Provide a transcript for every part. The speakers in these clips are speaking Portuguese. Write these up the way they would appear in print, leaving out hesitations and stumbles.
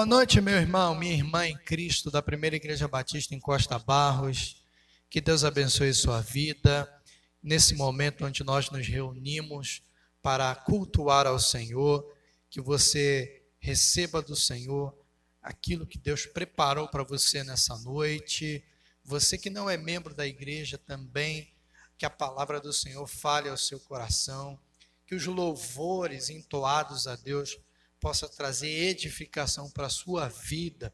Boa noite, meu irmão, minha irmã em Cristo, da Primeira Igreja Batista em Costa Barros. Que Deus abençoe sua vida, nesse momento onde nós nos reunimos para cultuar ao Senhor, que você receba do Senhor aquilo que Deus preparou para você nessa noite. Você que não é membro da igreja também, que a palavra do Senhor fale ao seu coração, que os louvores entoados a Deus possa trazer edificação para a sua vida.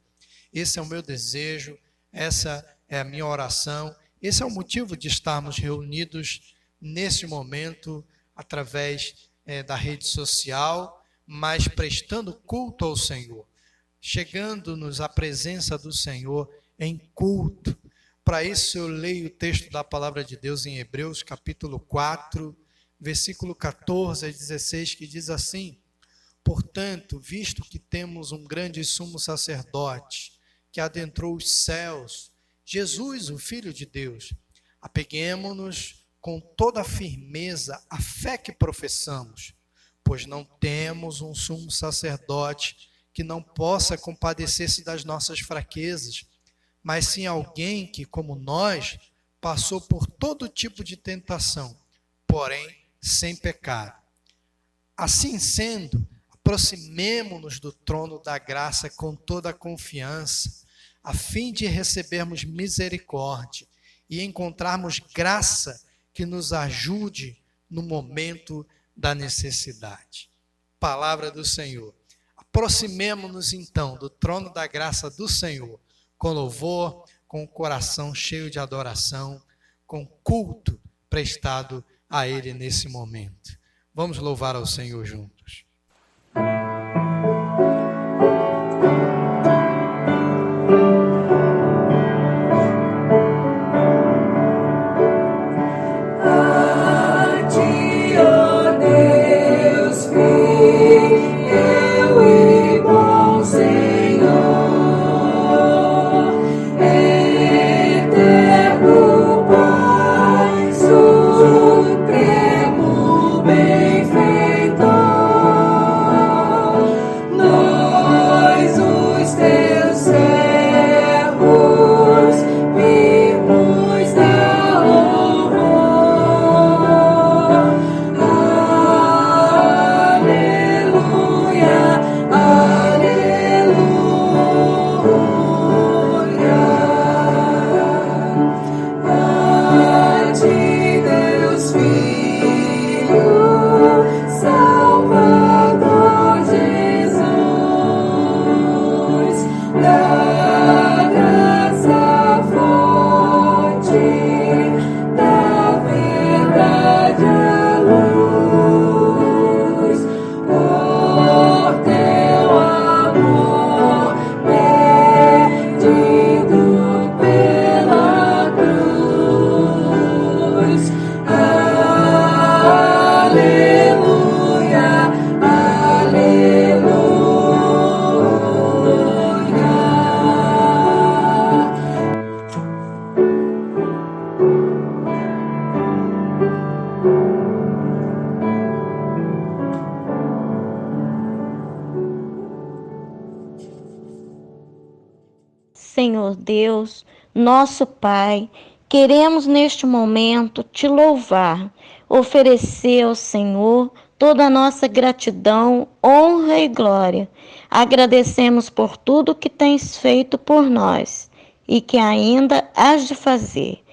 Esse é o meu desejo, essa é a minha oração, esse é o motivo de estarmos reunidos nesse momento, através da rede social, mas prestando culto ao Senhor, chegando-nos à presença do Senhor em culto. Para isso eu leio o texto da palavra de Deus em Hebreus, capítulo 4, versículo 14 a 16, que diz assim: portanto, visto que temos um grande sumo sacerdote, que adentrou os céus, Jesus, o Filho de Deus, apeguemo-nos com toda a firmeza à fé que professamos, pois não temos um sumo sacerdote que não possa compadecer-se das nossas fraquezas, mas sim alguém que, como nós, passou por todo tipo de tentação, porém sem pecado. Assim sendo, aproximemo-nos do trono da graça com toda a confiança, a fim de recebermos misericórdia e encontrarmos graça que nos ajude no momento da necessidade. Palavra do Senhor. Aproximemo-nos então do trono da graça do Senhor, com louvor, com o coração cheio de adoração, com culto prestado a Ele nesse momento. Vamos louvar ao Senhor juntos. Senhor Deus, nosso Pai, queremos neste momento te louvar, oferecer ao Senhor toda a nossa gratidão, honra e glória. Agradecemos por tudo que tens feito por nós e que ainda hás de fazer.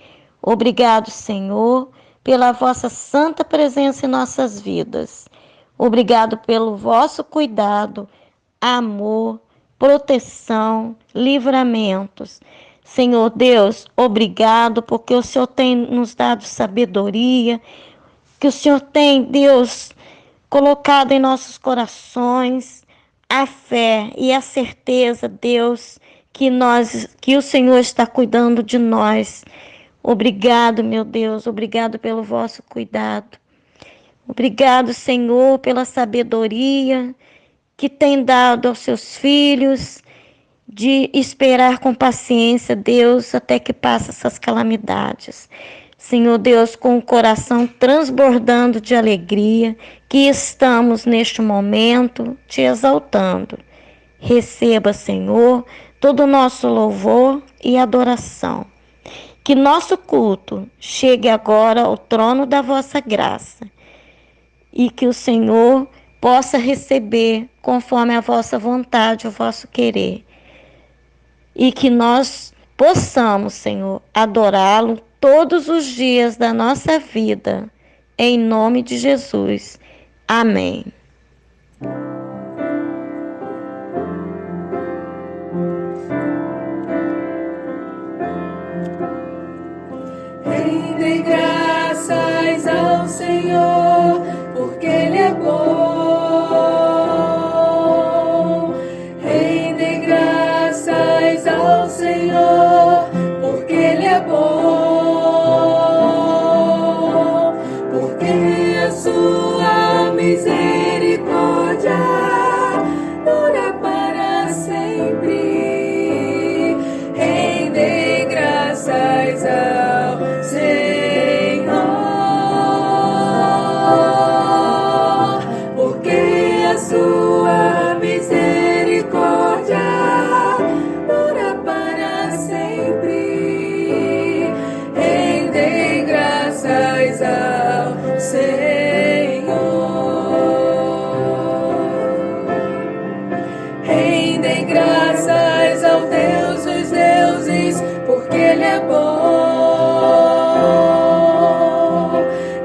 Obrigado, Senhor, pela vossa santa presença em nossas vidas. Obrigado pelo vosso cuidado, amor, proteção, livramentos. Senhor Deus, obrigado porque o Senhor tem nos dado sabedoria, que o Senhor tem, Deus, colocado em nossos corações a fé e a certeza, Deus, que o Senhor está cuidando de nós. Obrigado, meu Deus, obrigado pelo vosso cuidado. Obrigado, Senhor, pela sabedoria que tem dado aos seus filhos, de esperar com paciência, Deus, até que passe essas calamidades. Senhor Deus, com o coração transbordando de alegria, que estamos neste momento te exaltando Receba, Senhor, todo o nosso louvor e adoração. Que nosso culto chegue agora ao trono da vossa graça e que o Senhor possa receber conforme a vossa vontade, o vosso querer. E que nós possamos, Senhor, adorá-lo todos os dias da nossa vida. Em nome de Jesus. Amém. Rendem graças ao Senhor, porque Ele é bom. Rendem graças ao Senhor, porque Ele é bom. Porque a sua misericórdia dura para sempre. Rendem graças ao Senhor, porque a sua misericórdia dura para sempre. Rendem graças ao Senhor. Rendem graças ao Deus dos deuses, porque Ele é bom.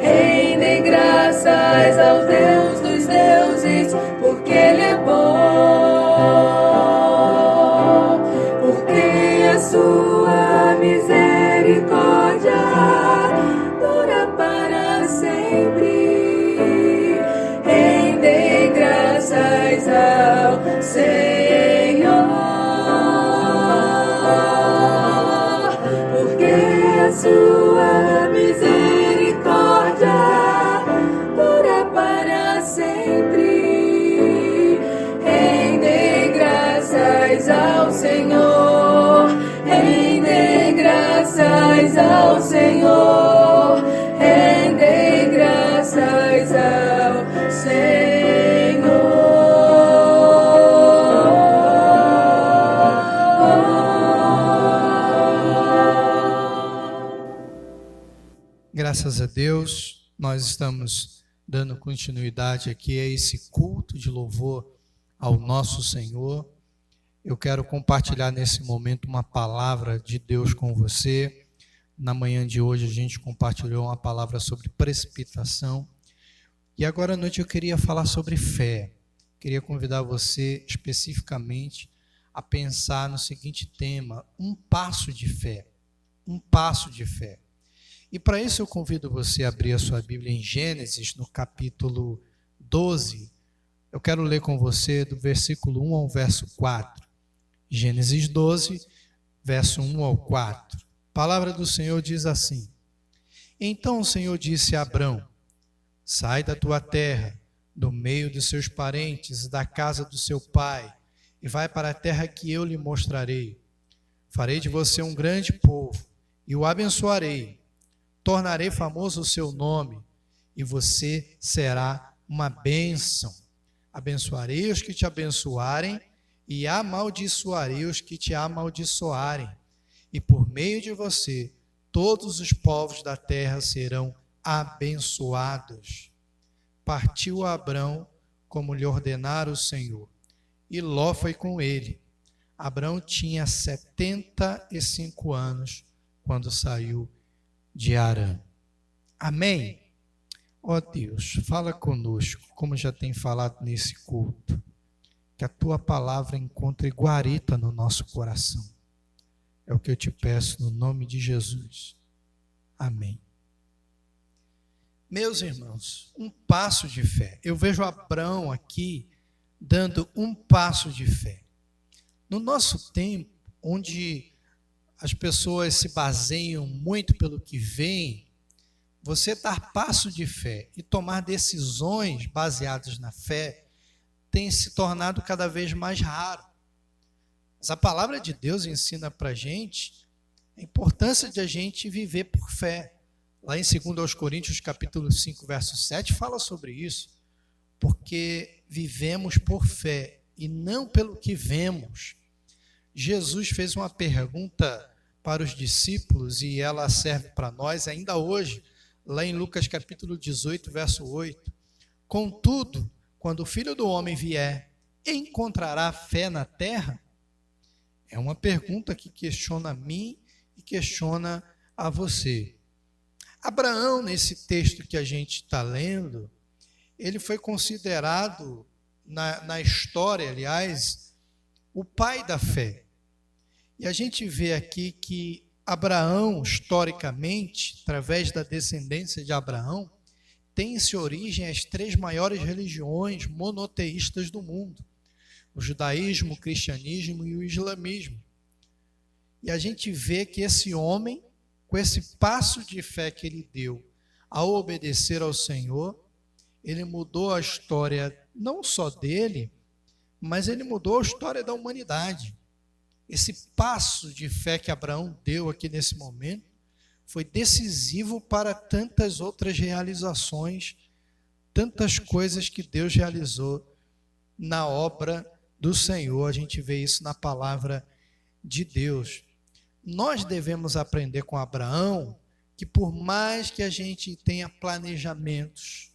Rendem graças ao Deus dos deuses, porque Ele é bom. Porque a sua misericórdia dura para sempre. Rendem graças ao Senhor, porque a sua misericórdia dura para sempre. Rendem graças ao Senhor, rendem graças ao Senhor, rendem graças ao Senhor. Graças a Deus, nós estamos dando continuidade aqui a esse culto de louvor ao nosso Senhor. Eu quero compartilhar nesse momento uma palavra de Deus com você. Na manhã de hoje a gente compartilhou uma palavra sobre precipitação. E agora à noite eu queria falar sobre fé. Queria convidar você especificamente a pensar no seguinte tema: um passo de fé. Um passo de fé. E para isso eu convido você a abrir a sua Bíblia em Gênesis, no capítulo 12. Eu quero ler com você do versículo 1 ao verso 4. Gênesis 12, verso 1 ao 4. A palavra do Senhor diz assim: Então o Senhor disse a Abrão: Sai da tua terra, do meio dos seus parentes, da casa do seu pai, e vai para a terra que eu lhe mostrarei. Farei de você um grande povo, e o abençoarei. Tornarei famoso o seu nome, e você será uma bênção. Abençoarei os que te abençoarem, e amaldiçoarei os que te amaldiçoarem. E por meio de você, todos os povos da terra serão abençoados. Partiu Abrão, como lhe ordenara o Senhor, e Ló foi com ele. Abrão tinha 75 anos quando saiu de Harã. Amém? Ó Deus, fala conosco, como já tem falado nesse culto, que a tua palavra encontre guarita no nosso coração. É o que eu te peço no nome de Jesus. Amém. Meus irmãos, um passo de fé. Eu vejo Abrão aqui dando um passo de fé. No nosso tempo, onde as pessoas se baseiam muito pelo que veem, você dar passo de fé e tomar decisões baseadas na fé tem se tornado cada vez mais raro. Mas a palavra de Deus ensina para a gente a importância de a gente viver por fé. Lá em 2 Coríntios capítulo 5, verso 7, fala sobre isso. Porque vivemos por fé e não pelo que vemos. Jesus fez uma pergunta para os discípulos e ela serve para nós ainda hoje, lá em Lucas capítulo 18, verso 8. Contudo, quando o Filho do Homem vier, encontrará fé na terra? É uma pergunta que questiona a mim e questiona a você. Abraão, nesse texto que a gente está lendo, ele foi considerado, na história, aliás, o pai da fé. E a gente vê aqui que Abraão, historicamente, através da descendência de Abraão, tem-se origem às 3 maiores religiões monoteístas do mundo: o judaísmo, o cristianismo e o islamismo. E a gente vê que esse homem, com esse passo de fé que ele deu ao obedecer ao Senhor, ele mudou a história não só dele, mas ele mudou a história da humanidade. Esse passo de fé que Abraão deu aqui nesse momento foi decisivo para tantas outras realizações, tantas coisas que Deus realizou na obra do Senhor. A gente vê isso na palavra de Deus. Nós devemos aprender com Abraão que, por mais que a gente tenha planejamentos,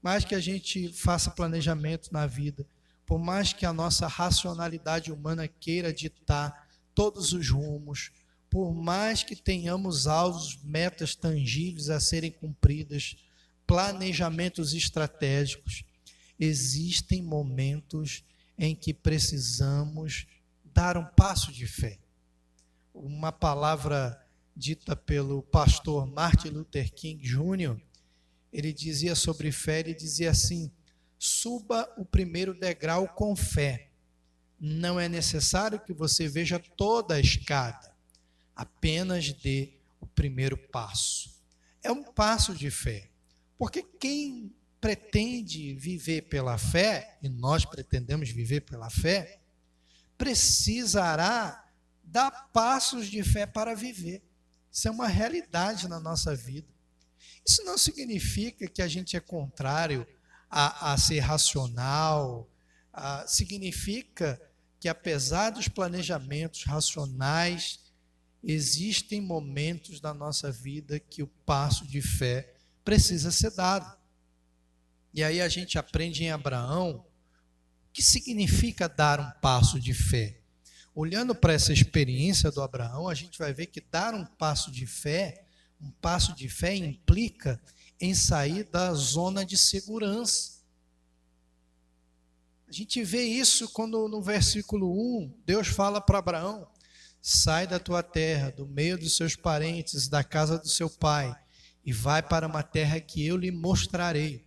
mais que a gente faça planejamento na vida, por mais que a nossa racionalidade humana queira ditar todos os rumos, por mais que tenhamos alvos, metas tangíveis a serem cumpridas, planejamentos estratégicos, existem momentos em que precisamos dar um passo de fé. Uma palavra dita pelo pastor Martin Luther King Jr., ele dizia sobre fé, ele dizia assim: suba o primeiro degrau com fé. Não é necessário que você veja toda a escada, apenas dê o primeiro passo. É um passo de fé, porque quem pretende viver pela fé, e nós pretendemos viver pela fé, precisará dar passos de fé para viver. Isso é uma realidade na nossa vida. Isso não significa que a gente é contrário a ser racional, significa que, apesar dos planejamentos racionais, existem momentos da nossa vida que o passo de fé precisa ser dado. E aí a gente aprende em Abraão o que significa dar um passo de fé. Olhando para essa experiência do Abraão, a gente vai ver que dar um passo de fé implica em sair da zona de segurança. A gente vê isso quando no versículo 1, Deus fala para Abraão: sai da tua terra, do meio dos seus parentes, da casa do seu pai, e vai para uma terra que eu lhe mostrarei.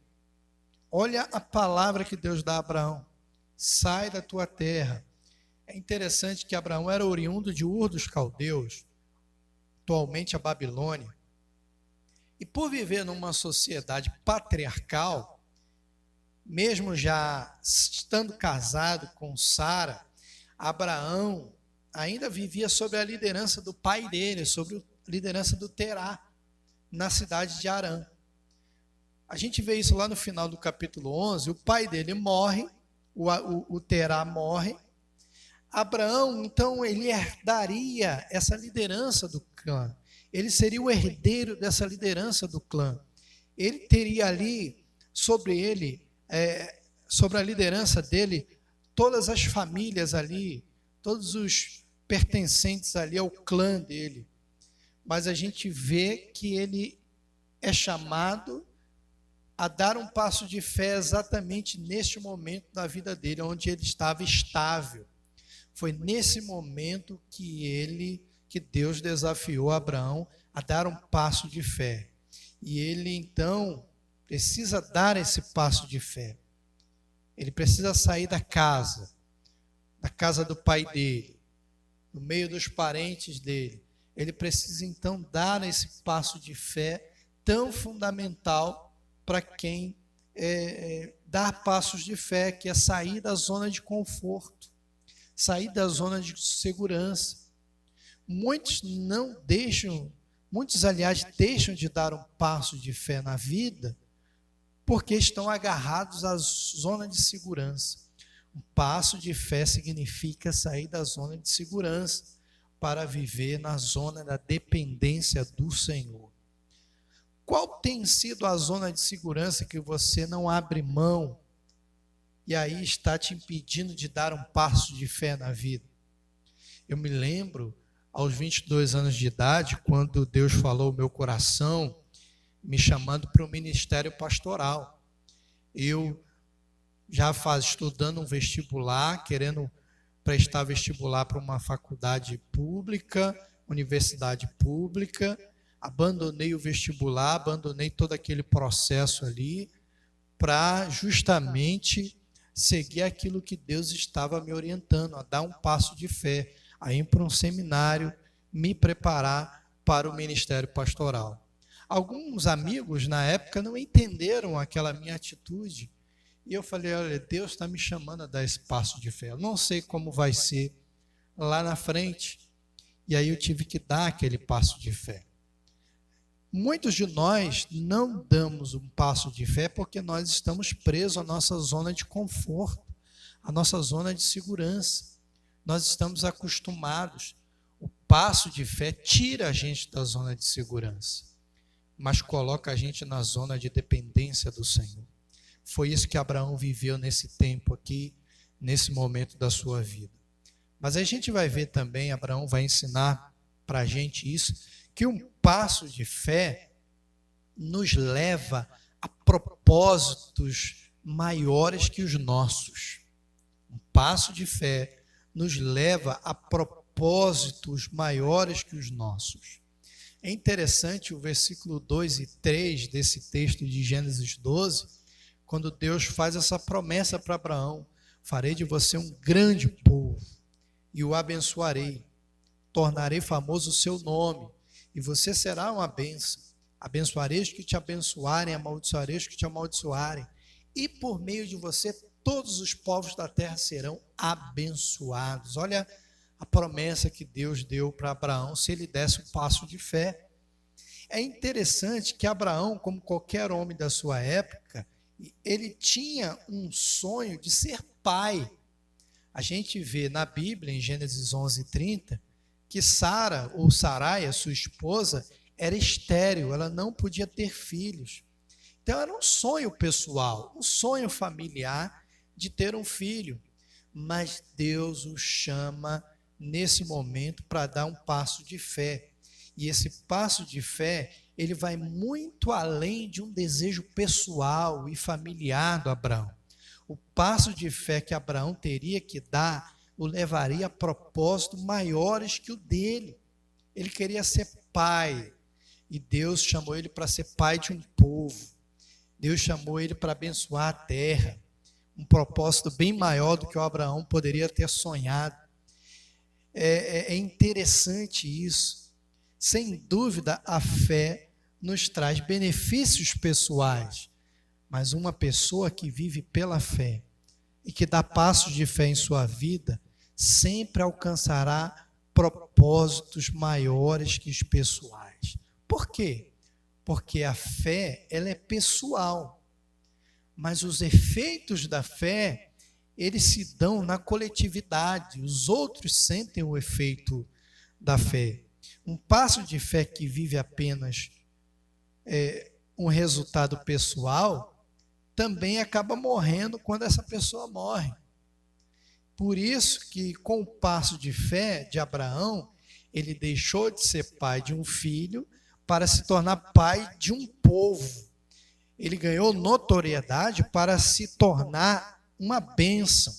Olha a palavra que Deus dá a Abraão: sai da tua terra. É interessante que Abraão era oriundo de Ur dos Caldeus, atualmente a Babilônia. E por viver numa sociedade patriarcal, mesmo já estando casado com Sara, Abraão ainda vivia sob a liderança do pai dele, sob a liderança do Terá, na cidade de Harã. A gente vê isso lá no final do capítulo 11, o pai dele morre, o Terá morre. Abraão, então, ele herdaria essa liderança do clã. Ele seria o herdeiro dessa liderança do clã. Ele teria ali, sobre a liderança dele, todas as famílias ali, todos os pertencentes ali ao clã dele. Mas a gente vê que ele é chamado a dar um passo de fé exatamente neste momento da vida dele, onde ele estava estável. Foi nesse momento que Deus desafiou Abraão a dar um passo de fé. E ele, então, precisa dar esse passo de fé. Ele precisa sair da casa do pai dele, no meio dos parentes dele. Ele precisa, então, dar esse passo de fé tão fundamental para quem dar passos de fé, que é sair da zona de conforto, sair da zona de segurança. Muitos, aliás, deixam de dar um passo de fé na vida porque estão agarrados à zona de segurança. Um passo de fé significa sair da zona de segurança para viver na zona da dependência do Senhor. Qual tem sido a zona de segurança que você não abre mão e aí está te impedindo de dar um passo de fé na vida? Eu me lembro, aos 22 anos de idade, quando Deus falou ao meu coração, me chamando para o ministério pastoral. Eu já estudando um vestibular, querendo prestar vestibular para uma faculdade pública, universidade pública, abandonei o vestibular, abandonei todo aquele processo ali, para justamente seguir aquilo que Deus estava me orientando, a dar um passo de fé, a ir para um seminário, me preparar para o ministério pastoral. Alguns amigos na época não entenderam aquela minha atitude, e eu falei, olha, Deus está me chamando a dar esse passo de fé, eu não sei como vai ser lá na frente, e aí eu tive que dar aquele passo de fé. Muitos de nós não damos um passo de fé porque nós estamos presos à nossa zona de conforto, à nossa zona de segurança. Nós estamos acostumados. O passo de fé tira a gente da zona de segurança, mas coloca a gente na zona de dependência do Senhor. Foi isso que Abraão viveu nesse tempo aqui, nesse momento da sua vida. Mas a gente vai ver também, Abraão vai ensinar para a gente isso, que um passo de fé nos leva a propósitos maiores que os nossos. Um passo de fé nos leva a propósitos maiores que os nossos. É interessante o versículo 2 e 3 desse texto de Gênesis 12, quando Deus faz essa promessa para Abraão: farei de você um grande povo e o abençoarei, tornarei famoso o seu nome, e você será uma bênção. Abençoarei os que te abençoarem, amaldiçoarei os que te amaldiçoarem, e por meio de você todos os povos da terra serão abençoados. Olha a promessa que Deus deu para Abraão se ele desse um passo de fé. É interessante que Abraão, como qualquer homem da sua época, ele tinha um sonho de ser pai. A gente vê na Bíblia, em Gênesis 11:30, que Sara, ou Sarai, a sua esposa, era estéril, ela não podia ter filhos. Então era um sonho pessoal, um sonho familiar de ter um filho. Mas Deus o chama nesse momento para dar um passo de fé. E esse passo de fé, ele vai muito além de um desejo pessoal e familiar do Abraão. O passo de fé que Abraão teria que dar o levaria a propósitos maiores que o dele. Ele queria ser pai, e Deus chamou ele para ser pai de um povo. Deus chamou ele para abençoar a terra, um propósito bem maior do que o Abraão poderia ter sonhado. É interessante isso. Sem dúvida, a fé nos traz benefícios pessoais, mas uma pessoa que vive pela fé e que dá passos de fé em sua vida, sempre alcançará propósitos maiores que os pessoais. Por quê? Porque a fé, ela é pessoal, mas os efeitos da fé, eles se dão na coletividade, os outros sentem o efeito da fé. Um passo de fé que vive apenas um resultado pessoal, também acaba morrendo quando essa pessoa morre. Por isso que com o passo de fé de Abraão, ele deixou de ser pai de um filho para se tornar pai de um povo. Ele ganhou notoriedade para se tornar uma bênção.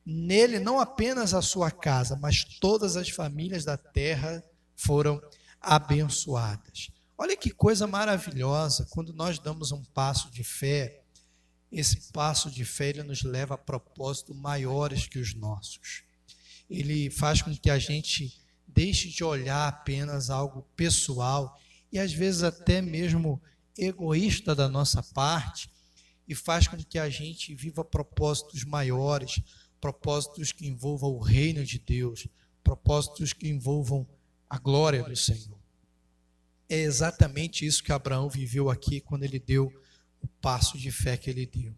Nele não apenas a sua casa, mas todas as famílias da terra foram abençoadas. Olha que coisa maravilhosa, quando nós damos um passo de fé, esse passo de fé ele nos leva a propósitos maiores que os nossos. Ele faz com que a gente deixe de olhar apenas algo pessoal e às vezes até mesmo egoísta da nossa parte, e faz com que a gente viva propósitos maiores, propósitos que envolvam o reino de Deus, propósitos que envolvam a glória do Senhor. É exatamente isso que Abraão viveu aqui quando ele deu o passo de fé que ele deu.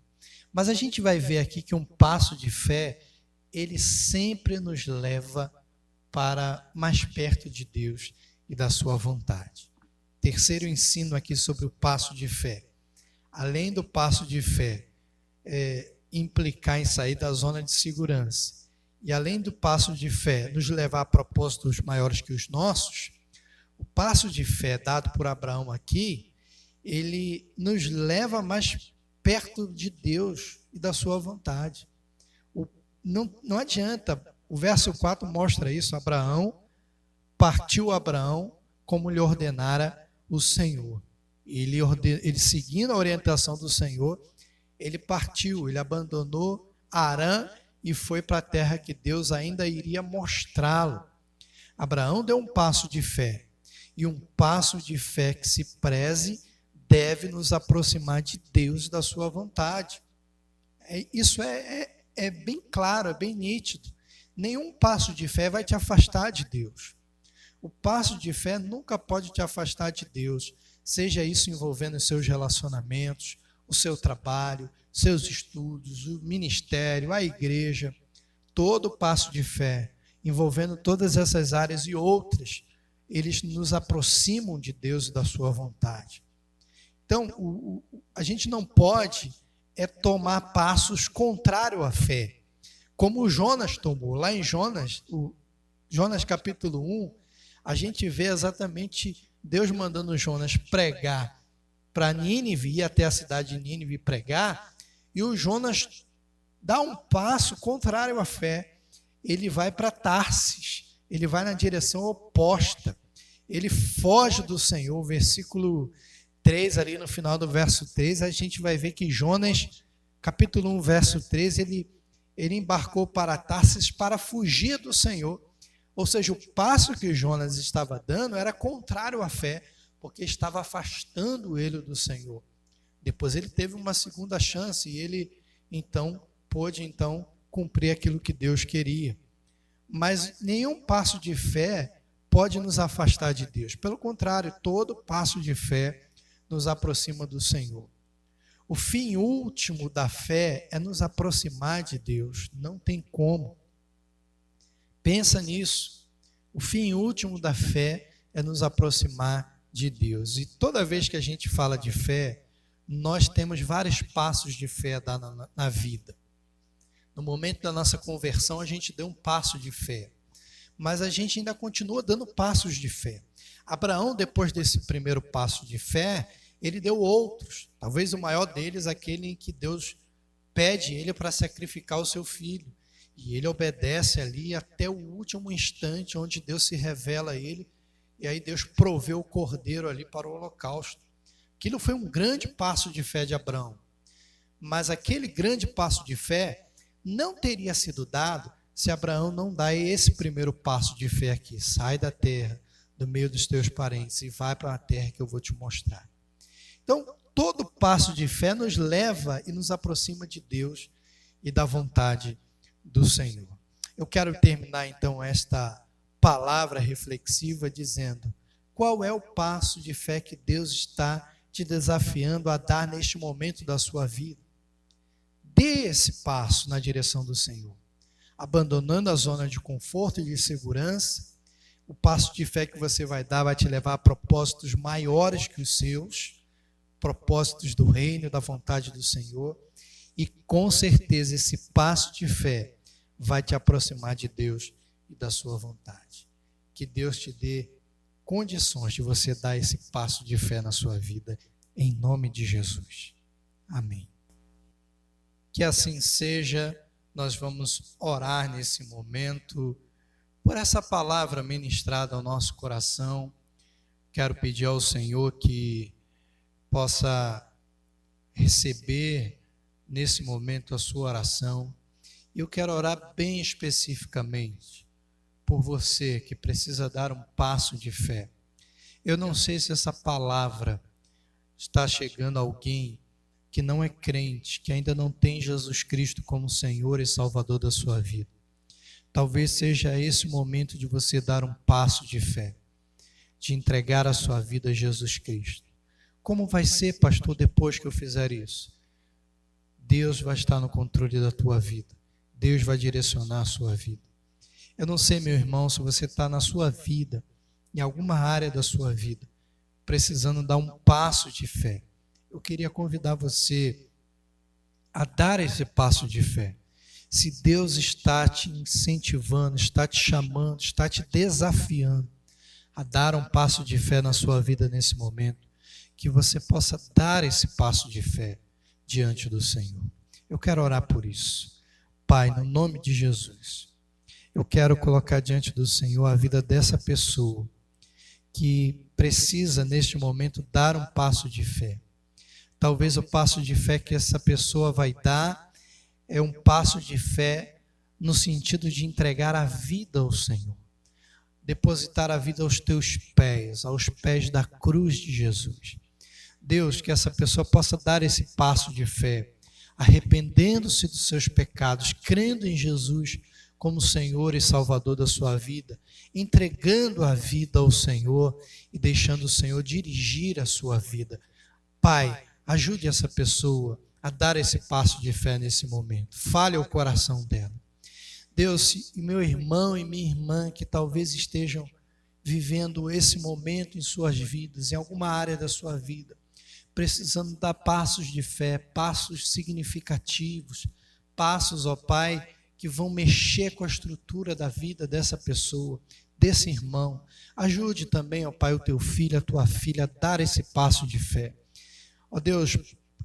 Mas a gente vai ver aqui que um passo de fé, ele sempre nos leva para mais perto de Deus e da sua vontade. Terceiro ensino aqui sobre o passo de fé. Além do passo de fé implicar em sair da zona de segurança, e além do passo de fé nos levar a propósitos maiores que os nossos, o passo de fé dado por Abraão aqui, ele nos leva mais perto de Deus e da sua vontade. Não adianta, o verso 4 mostra isso, partiu Abraão como lhe ordenara o Senhor. Ele seguindo a orientação do Senhor, ele partiu, ele abandonou Harã e foi para a terra que Deus ainda iria mostrá-lo. Abraão deu um passo de fé, e um passo de fé que se preze deve nos aproximar de Deus e da sua vontade. Isso é bem claro, é bem nítido. Nenhum passo de fé vai te afastar de Deus. O passo de fé nunca pode te afastar de Deus, seja isso envolvendo os seus relacionamentos, o seu trabalho, seus estudos, o ministério, a igreja. Todo passo de fé, envolvendo todas essas áreas e outras, eles nos aproximam de Deus e da sua vontade. Então, a gente não pode tomar passos contrários à fé, como o Jonas tomou. Lá em Jonas capítulo 1, a gente vê exatamente Deus mandando Jonas pregar para Nínive, ir até a cidade de Nínive e pregar, e o Jonas dá um passo contrário à fé. Ele vai para Tarsis, ele vai na direção oposta, ele foge do Senhor. Versículo 3, ali no final do verso 3, a gente vai ver que Jonas, capítulo 1, verso 3, ele embarcou para Tarsis para fugir do Senhor. Ou seja, o passo que Jonas estava dando era contrário à fé, porque estava afastando ele do Senhor. Depois ele teve uma segunda chance e ele pôde cumprir aquilo que Deus queria. Mas nenhum passo de fé pode nos afastar de Deus. Pelo contrário, todo passo de fé nos aproxima do Senhor. O fim último da fé é nos aproximar de Deus. Não tem como. Pensa nisso. O fim último da fé é nos aproximar de Deus. E toda vez que a gente fala de fé, nós temos vários passos de fé na vida. No momento da nossa conversão, a gente deu um passo de fé. Mas a gente ainda continua dando passos de fé. Abraão, depois desse primeiro passo de fé, ele deu outros. Talvez o maior deles, aquele em que Deus pede ele para sacrificar o seu filho. E ele obedece ali até o último instante, onde Deus se revela a ele. E aí Deus proveu o cordeiro ali para o holocausto. Aquilo foi um grande passo de fé de Abraão. Mas aquele grande passo de fé não teria sido dado se Abraão não dá esse primeiro passo de fé aqui. Sai da terra, do meio dos teus parentes, e vai para a terra que eu vou te mostrar. Então, todo passo de fé nos leva e nos aproxima de Deus e da vontade do Senhor. Eu quero terminar então esta palavra reflexiva dizendo: qual é o passo de fé que Deus está te desafiando a dar neste momento da sua vida? Dê esse passo na direção do Senhor, abandonando a zona de conforto e de segurança. O passo de fé que você vai dar vai te levar a propósitos maiores que os seus, propósitos do reino, da vontade do Senhor, e com certeza esse passo de fé vai te aproximar de Deus e da sua vontade. Que Deus te dê condições de você dar esse passo de fé na sua vida, em nome de Jesus. Amém. Que assim seja. Nós vamos orar nesse momento por essa palavra ministrada ao nosso coração. Quero pedir ao Senhor que possa receber nesse momento a sua oração. E eu quero orar bem especificamente por você que precisa dar um passo de fé. Eu não sei se essa palavra está chegando a alguém que não é crente, que ainda não tem Jesus Cristo como Senhor e Salvador da sua vida. Talvez seja esse o momento de você dar um passo de fé, de entregar a sua vida a Jesus Cristo. Como vai ser, pastor, depois que eu fizer isso? Deus vai estar no controle da tua vida. Deus vai direcionar a sua vida. Eu não sei, meu irmão, se você está na sua vida, em alguma área da sua vida, precisando dar um passo de fé. Eu queria convidar você a dar esse passo de fé. Se Deus está te incentivando, está te chamando, está te desafiando a dar um passo de fé na sua vida nesse momento, que você possa dar esse passo de fé diante do Senhor. Eu quero orar por isso. Pai, no nome de Jesus, eu quero colocar diante do Senhor a vida dessa pessoa que precisa neste momento dar um passo de fé. Talvez o passo de fé que essa pessoa vai dar é um passo de fé no sentido de entregar a vida ao Senhor. Depositar a vida aos teus pés, aos pés da cruz de Jesus. Deus, que essa pessoa possa dar esse passo de fé, arrependendo-se dos seus pecados, crendo em Jesus como Senhor e Salvador da sua vida, entregando a vida ao Senhor e deixando o Senhor dirigir a sua vida. Pai, ajude essa pessoa a dar esse passo de fé nesse momento. Fale ao coração dela. Deus, e meu irmão e minha irmã que talvez estejam vivendo esse momento em suas vidas, em alguma área da sua vida, precisando dar passos de fé, passos significativos, passos, ó Pai, que vão mexer com a estrutura da vida dessa pessoa, desse irmão. Ajude também, ó Pai, o teu filho, a tua filha a dar esse passo de fé. Ó Deus,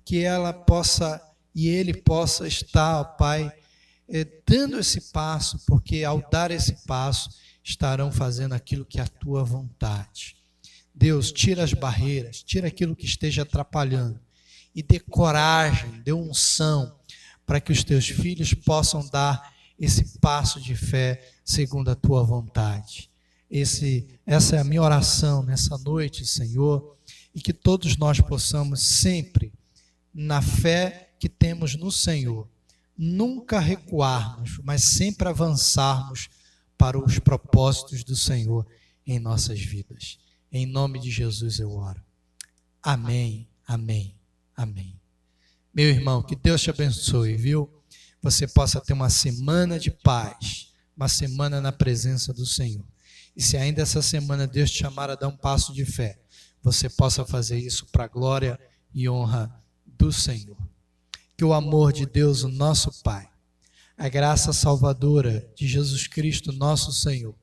que ela possa e ele possa estar, ó Pai, dando esse passo, porque ao dar esse passo, estarão fazendo aquilo que é a tua vontade. Deus, tira as barreiras, tira aquilo que esteja atrapalhando e dê coragem, dê unção para que os teus filhos possam dar esse passo de fé segundo a tua vontade. Essa é a minha oração nessa noite, Senhor, e que todos nós possamos sempre, na fé que temos no Senhor, nunca recuarmos, mas sempre avançarmos para os propósitos do Senhor em nossas vidas. Em nome de Jesus eu oro. Amém, amém, amém. Meu irmão, que Deus te abençoe, viu? Você possa ter uma semana de paz, uma semana na presença do Senhor. E se ainda essa semana Deus te chamar a dar um passo de fé, você possa fazer isso para a glória e honra do Senhor. Que o amor de Deus, o nosso Pai, a graça salvadora de Jesus Cristo, nosso Senhor,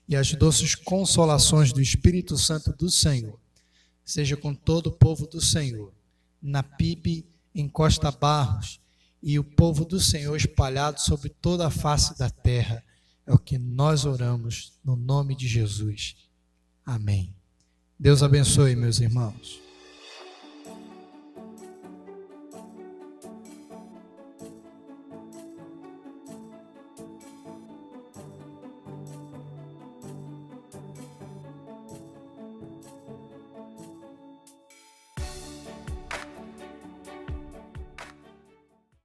e as doces consolações do Espírito Santo do Senhor, seja com todo o povo do Senhor, na PIB, em Costa Barros, e o povo do Senhor espalhado sobre toda a face da terra. É o que nós oramos no nome de Jesus. Amém. Deus abençoe, meus irmãos.